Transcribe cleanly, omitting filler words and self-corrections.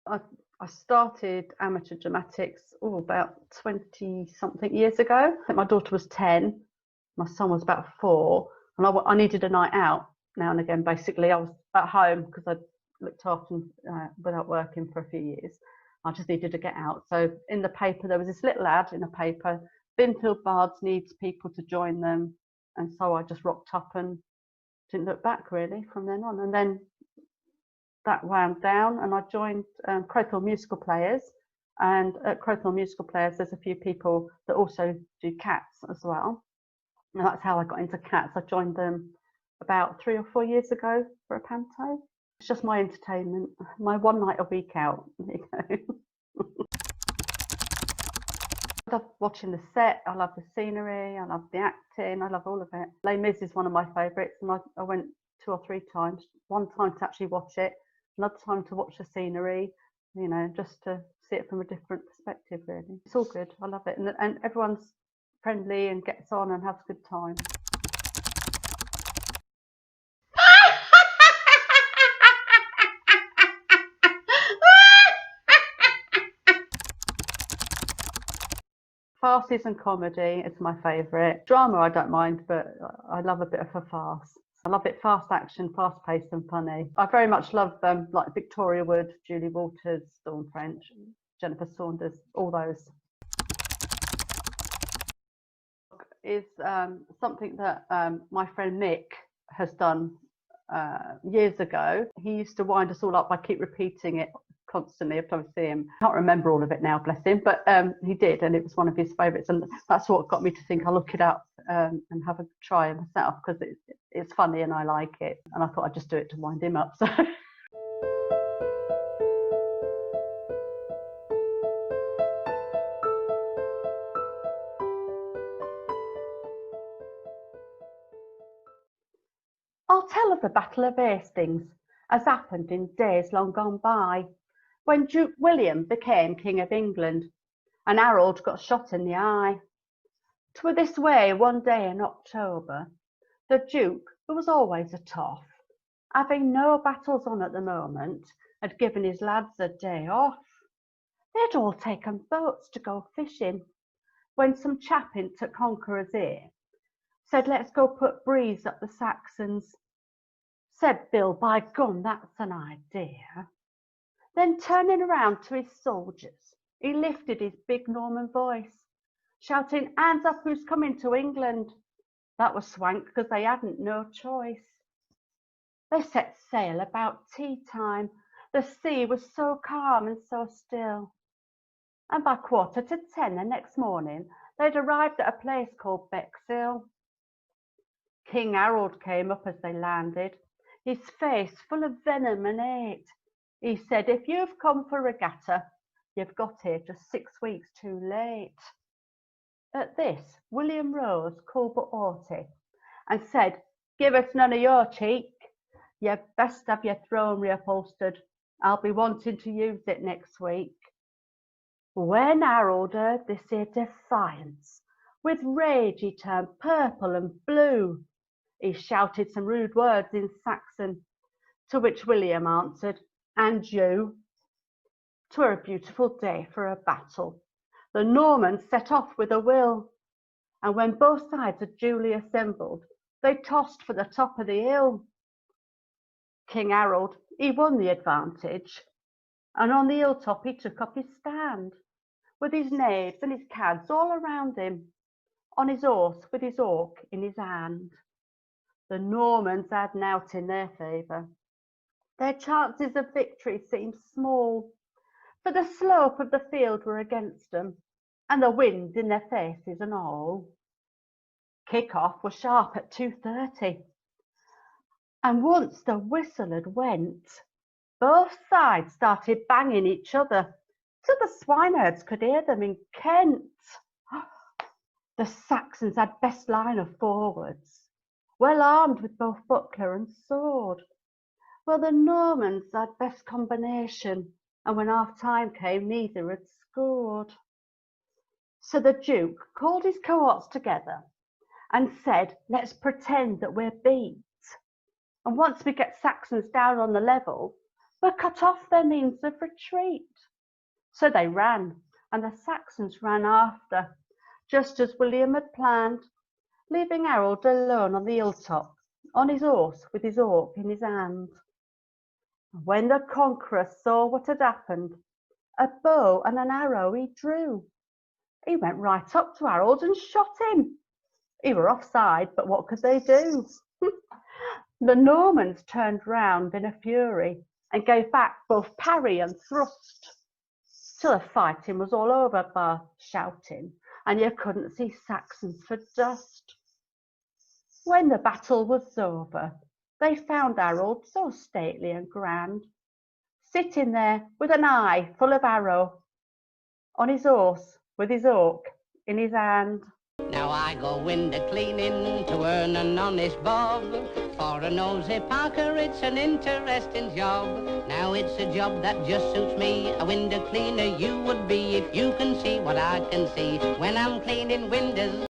I, I started amateur dramatics about 20 something years ago. I think my daughter was 10, my son was about 4, and I needed a night out now and again. Basically, I was at home because I'd looked after him without working for a few years. I just needed to get out. So in the paper, there was this little ad in a paper, Binfield Bards needs people to join them. And so I just rocked up and didn't look back really from then on. And then that wound down and I joined Crowthorne Musical Players. And at Crowthorne Musical Players, there's a few people that also do cats as well. And that's how I got into cats. I joined them about 3 or 4 years ago for a panto. It's just my entertainment, my one night a week out. There you go. I love watching the set, I love the scenery, I love the acting, I love all of it. Les Mis is one of my favourites, and I went 2 or 3 times. One time to actually watch it, another time to watch the scenery, you know, just to see it from a different perspective really. It's all good, I love it, and everyone's friendly and gets on and has a good time. Farces and comedy is my favourite. Drama I don't mind, but I love a bit of a farce. I love it fast action, fast paced and funny. I very much love like Victoria Wood, Julie Walters, Dawn French, Jennifer Saunders, all those. Is something that my friend Mick has done years ago. He used to wind us all up by keep repeating it constantly every time I see him. I can't remember all of it now, bless him, but he did, and it was one of his favourites, and that's what got me to think I'll look it up and have a try myself, because it's funny and I like it, and I thought I'd just do it to wind him up. So I'll tell of the Battle of Hastings, as happened in days long gone by, when Duke William became King of England, and Harold got shot in the eye. 'Twere this way one day in October. The Duke, who was always a toff, having no battles on at the moment, had given his lads a day off. They'd all taken boats to go fishing, when some chap into Conqueror's ear said, let's go put breeze up the Saxons. Said Bill, by gum, that's an idea. Then turning around to his soldiers, he lifted his big Norman voice, shouting, hands up, who's coming to England? That was swank, because they hadn't no choice. They set sail about tea time. The sea was so calm and so still. And by 9:45 the next morning, they'd arrived at a place called Bexhill. King Harold came up as they landed, his face full of venom and hate. He said, if you've come for regatta, you've got here just 6 weeks too late. At this, William rose, cool but haughty, and said, give us none of your cheek. You'd best have your throne reupholstered. I'll be wanting to use it next week. When Harold heard this here defiance, with rage he turned purple and blue. He shouted some rude words in Saxon, to which William answered, and you? 'Twere a beautiful day for a battle. The Normans set off with a will, and when both sides had duly assembled, they tossed for the top of the hill. King Harold, he won the advantage, and on the hilltop he took up his stand, with his knaves and his cads all around him, on his horse with his hawk in his hand. The Normans had nought in their favour. Their chances of victory seemed small, for the slope of the field were against them, and the wind in their faces and all. Kick-off was sharp at 2:30, and once the whistle had went, both sides started banging each other, so the swineherds could hear them in Kent. The Saxons had best line of forwards, well armed with both buckler and sword, while the Normans had best combination, and when half-time came, neither had scored. So the Duke called his cohorts together and said, let's pretend that we're beat, and once we get Saxons down on the level, were cut off their means of retreat. So they ran, and the Saxons ran after, just as William had planned, leaving Harold alone on the hilltop, on his horse with his hawk in his hand. When the conqueror saw what had happened, a bow and an arrow he drew. He went right up to Harold and shot him. He were offside, but what could they do? The Normans turned round in a fury and gave back both parry and thrust, till the fighting was all over, bar shouting, and you couldn't see Saxons for dust. When the battle was over, they found Harold so stately and grand, sitting there with an eye full of arrow, on his horse with his hawk in his hand. Now I go window cleaning to earn an honest bob. For a nosy Parker, it's an interesting job. Now it's a job that just suits me. A window cleaner you would be if you can see what I can see when I'm cleaning windows.